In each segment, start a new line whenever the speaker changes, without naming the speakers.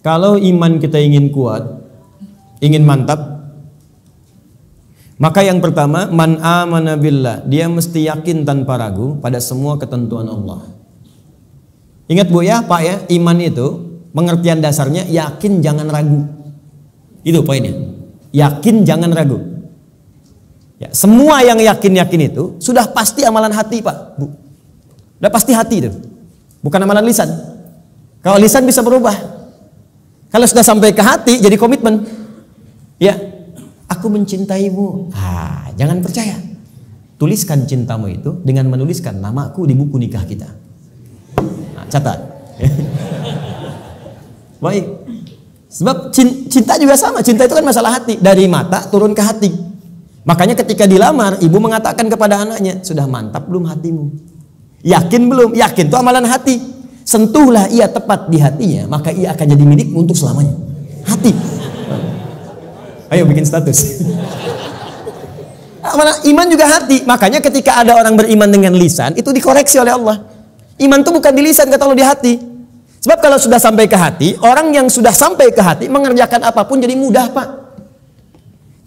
Kalau iman kita ingin kuat, ingin mantap, maka yang pertama, man amana billah, dia mesti yakin tanpa ragu pada semua ketentuan Allah. Ingat Bu ya, Pak ya, iman itu pengertian dasarnya yakin jangan ragu. Itu poinnya. Yakin jangan ragu. Ya, semua yang yakin-yakin itu sudah pasti amalan hati, Pak, Bu. Sudah pasti hati itu. Bukan amalan lisan. Kalau lisan bisa berubah. Kalau sudah sampai ke hati jadi komitmen. Ya, aku mencintaimu. Jangan percaya. Tuliskan cintamu itu dengan menuliskan namaku di buku nikah kita. Nah, catat. Baik. Sebab cinta juga sama. Cinta itu kan masalah hati. Dari mata turun ke hati. Makanya ketika dilamar, ibu mengatakan kepada anaknya, sudah mantap belum hatimu? Yakin belum? Yakin itu amalan hati. Sentuhlah ia tepat di hatinya, maka ia akan jadi milikmu untuk selamanya. Hati. Ayo bikin status. Iman juga hati. Makanya ketika ada orang beriman dengan lisan, itu dikoreksi oleh Allah. Iman itu bukan di lisan, kata Allah, di hati. Sebab kalau sudah sampai ke hati, orang yang sudah sampai ke hati mengerjakan apapun jadi mudah, Pak.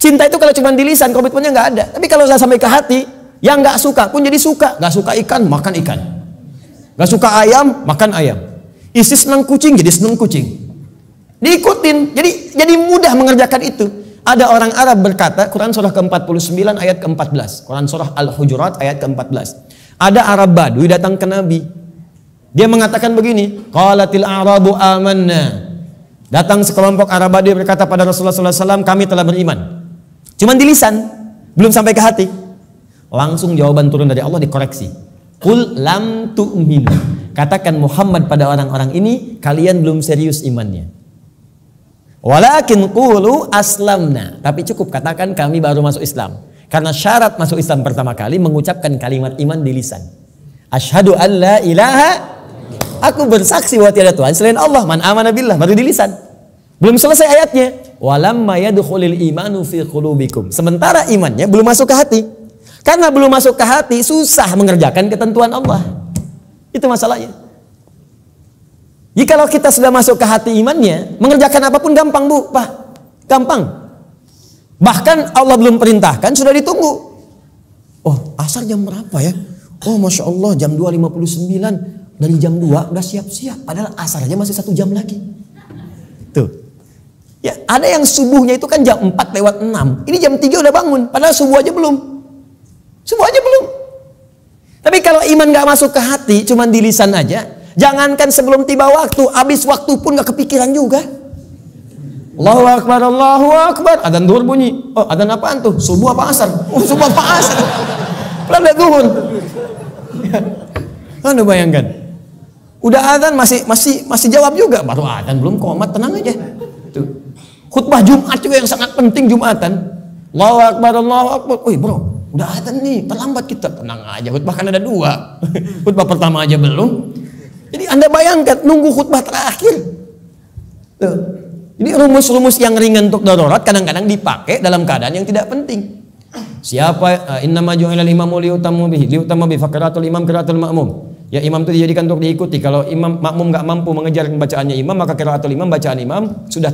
Cinta itu kalau cuma di lisan, komitmennya nggak ada. Tapi kalau sudah sampai ke hati, yang nggak suka pun jadi suka. Nggak suka ikan, makan ikan. Nggak suka ayam, makan ayam. Istri senang kucing, jadi senang kucing. Diikutin, jadi mudah mengerjakan itu. Ada orang Arab berkata, Quran surah ke-49 ayat ke-14. Quran surah Al-Hujurat ayat ke-14. Ada Arab Badui datang ke Nabi. Dia mengatakan begini, qalatil a'rabu amanna. Datang sekelompok Arab Badui berkata pada Rasulullah SAW, kami telah beriman. Cuman di lisan, belum sampai ke hati. Langsung jawaban turun dari Allah dikoreksi. Qul lam tu'minu. Katakan Muhammad pada orang-orang ini, kalian belum serius imannya. Walakin qulu aslamna. Tapi cukup katakan kami baru masuk Islam. Karena syarat masuk Islam pertama kali mengucapkan kalimat iman di lisan. Asyhadu an la ilaha, aku bersaksi bahwa tiada Tuhan selain Allah. Man amana billah, baru di lisan. Belum selesai ayatnya. Walamma yadkhulul imanu fi qulubikum. Sementara imannya belum masuk ke hati. Karena belum masuk ke hati, susah mengerjakan ketentuan Allah. Itu masalahnya. Jikalau kita sudah masuk ke hati imannya, mengerjakan apapun gampang, Bu, Pak. Gampang. Bahkan Allah belum perintahkan, sudah ditunggu. Oh, asar jam berapa ya? Oh, Masya Allah, jam 2.59. Dari jam 2 udah siap-siap. Padahal asar aja masih 1 jam lagi. Tuh. Ya, ada yang subuhnya itu kan jam 4:06. Ini jam 3 udah bangun. Padahal subuh aja belum. Subuh aja belum. Tapi kalau iman gak masuk ke hati, cuman di lisan aja, jangankan sebelum tiba waktu, habis waktu pun gak kepikiran juga. Allahu Akbar, Allahu Akbar. Adzan zuhur bunyi. Oh, adzan apaan tuh? Subuh apa asar? Oh, subuh apa asar? Belum zuhur. Anda bayangkan. Udah adzan masih jawab juga. Baru adzan belum komat, tenang aja. Tuh. Khutbah Jumat juga yang sangat penting Jumatan. Allahu Akbar, Allahu Akbar. Wih, bro. Udah adzan nih, terlambat kita. Tenang aja, khutbah kan ada 2. Khutbah pertama aja belum. Jadi Anda bayangkan, nunggu khutbah terakhir. Tuh. Jadi rumus-rumus yang ringan untuk darurat kadang-kadang dipakai dalam keadaan yang tidak penting. Siapa innama ju'ilal imamu liutamma bihi faqiratul imam qiraatul ma'mum. Ya, imam itu dijadikan untuk diikuti. Kalau imam makmum nggak mampu mengejar bacaannya imam, maka qiraatul imam, bacaan imam sudah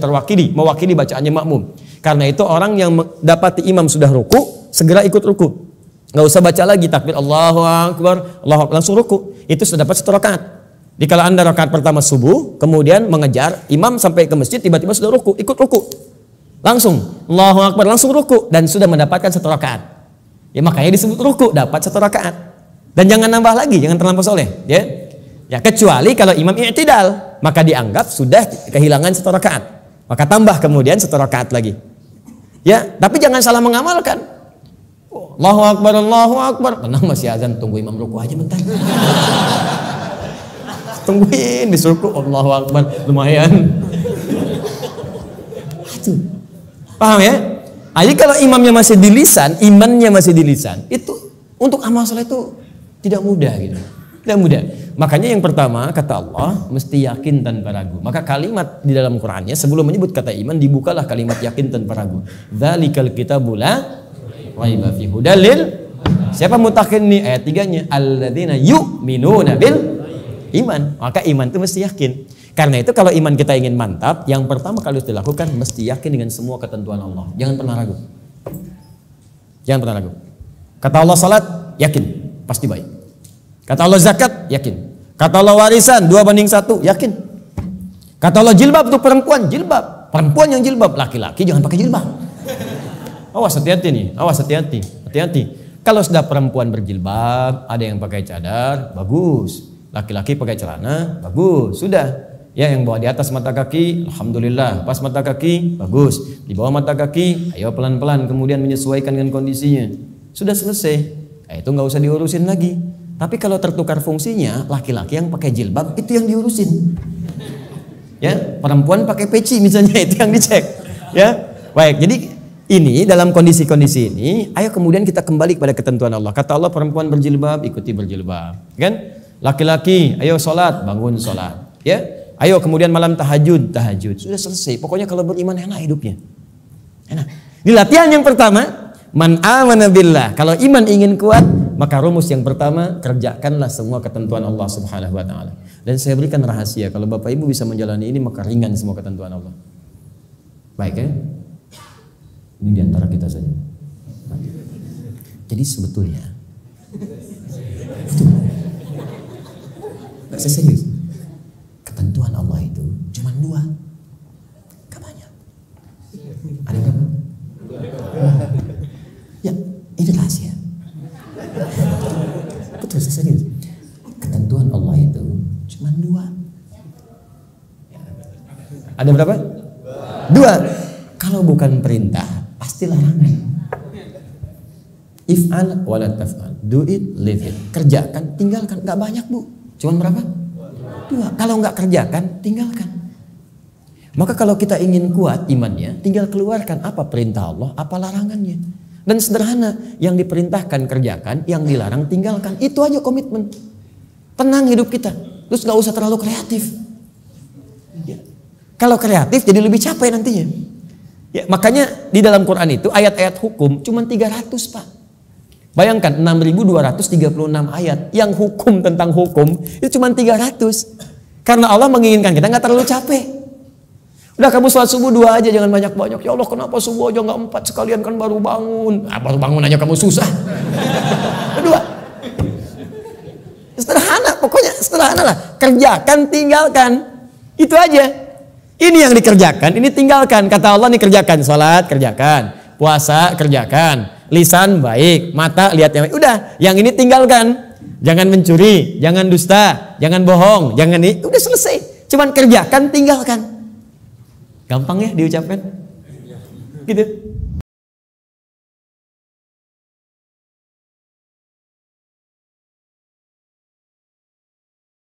mewakili bacaannya makmum. Karena itu orang yang dapati imam sudah ruku, segera ikut ruku. Nggak usah baca lagi takbir Allahu Akbar, Allahu Akbar, langsung ruku. Itu sudah dapat 1 rakaat. Jadi kalau Anda rakaat pertama subuh, kemudian mengejar imam sampai ke masjid, tiba-tiba sudah ruku, ikut ruku. Langsung Allahu Akbar, langsung ruku dan sudah mendapatkan 1 rakaat. Ya, makanya disebut ruku, dapat 1 rakaat. Dan jangan nambah lagi, jangan terlampau soleh, ya. Ya, kecuali kalau imam i'tidal, maka dianggap sudah kehilangan 1 rakaat. Maka tambah kemudian 1 rakaat lagi. Ya, tapi jangan salah mengamalkan. Allahu Akbar, Allahu Akbar. Tenang, masih azan, tunggu imam ruku aja bentar. Tungguin disuruh Allahu Akbar, lumayan. Aduh. Paham ya? Jadi kalau imamnya masih di lisan, imannya masih di lisan, itu untuk amal saleh itu tidak mudah gitu. Tidak mudah. Makanya yang pertama kata Allah mesti yakin tanpa ragu. Maka kalimat di dalam Qur'annya sebelum menyebut kata iman dibukalah kalimat yakin tanpa ragu. Dzalikal kitabu la raiba fihi hudalil. Siapa mutakin nih ayat 3-nya? Alladzina yu'minuna bil iman. Maka iman itu mesti yakin. Karena itu kalau iman kita ingin mantap, yang pertama kali harus dilakukan mesti yakin dengan semua ketentuan Allah. Jangan pernah ragu. Jangan pernah ragu. Kata Allah salat, yakin, pasti baik. Kata Allah zakat, yakin. Kata Allah warisan 2:1, yakin. Kata Allah jilbab untuk perempuan, jilbab. Perempuan yang jilbab, laki-laki jangan pakai jilbab. Awas, hati-hati nih, awas, hati-hati, hati-hati. Kalau sudah perempuan berjilbab, ada yang pakai cadar, bagus. Laki-laki pakai celana, bagus. Sudah. Ya, yang bawa di atas mata kaki, alhamdulillah. Pas mata kaki, bagus. Di bawah mata kaki, ayo pelan-pelan, kemudian menyesuaikan dengan kondisinya. Sudah selesai. Itu nggak usah diurusin lagi. Tapi kalau tertukar fungsinya, laki-laki yang pakai jilbab itu yang diurusin. Ya, perempuan pakai peci misalnya, itu yang dicek. Ya, baik. Jadi ini dalam kondisi-kondisi ini, ayo kemudian kita kembali kepada ketentuan Allah. Kata Allah perempuan berjilbab, ikuti berjilbab. Kan? Laki-laki, ayo sholat, bangun sholat. Ya, ayo kemudian malam tahajud, tahajud. Sudah selesai. Pokoknya kalau beriman enak hidupnya. Enak. Di latihan yang pertama, man amana billah. Kalau iman ingin kuat, maka rumus yang pertama, kerjakanlah semua ketentuan Allah Subhanahu wa taala. Dan saya berikan rahasia, kalau Bapak Ibu bisa menjalani ini, maka ringan semua ketentuan Allah. Baik ya? Ini diantara kita saja. Jadi sebetulnya itu nggak serius. Ketentuan Allah itu cuma 2, gak banyak. Ada berapa? Ya, ini rahasia. Betul, serius. Ketentuan Allah itu cuma 2. Ada berapa? 2. Kalau bukan perintah, pasti larangan. If'al wala taf'al. Do it, leave it. Kerjakan, tinggalkan. Gak banyak, Bu. Cuman berapa? 2. Kalau nggak kerjakan, tinggalkan. Maka kalau kita ingin kuat imannya, tinggal keluarkan apa perintah Allah, apa larangannya. Dan sederhana, yang diperintahkan kerjakan, yang dilarang tinggalkan. Itu aja komitmen. Tenang hidup kita. Terus nggak usah terlalu kreatif. Ya. Kalau kreatif jadi lebih capek nantinya. Ya, makanya di dalam Quran itu ayat-ayat hukum cuma 300, Pak. Bayangkan 6.236 ayat yang hukum tentang hukum itu cuma 300. Karena Allah menginginkan kita nggak terlalu capek. Udah kamu sholat subuh 2 aja, jangan banyak-banyak. Ya Allah, kenapa subuh aja nggak 4 sekalian, kan baru bangun. Baru bangun aja kamu susah. 2. Sederhana, pokoknya sederhana lah. Kerjakan, tinggalkan. Itu aja. Ini yang dikerjakan, ini tinggalkan. Kata Allah nih, kerjakan. Sholat, kerjakan. Puasa, kerjakan. Lisan baik, mata lihat yang baik. Udah, yang ini tinggalkan. Jangan mencuri, jangan dusta, jangan bohong, jangan ini. Udah selesai. Cuman kerjakan, tinggalkan. Gampang ya diucapkan? Gitu.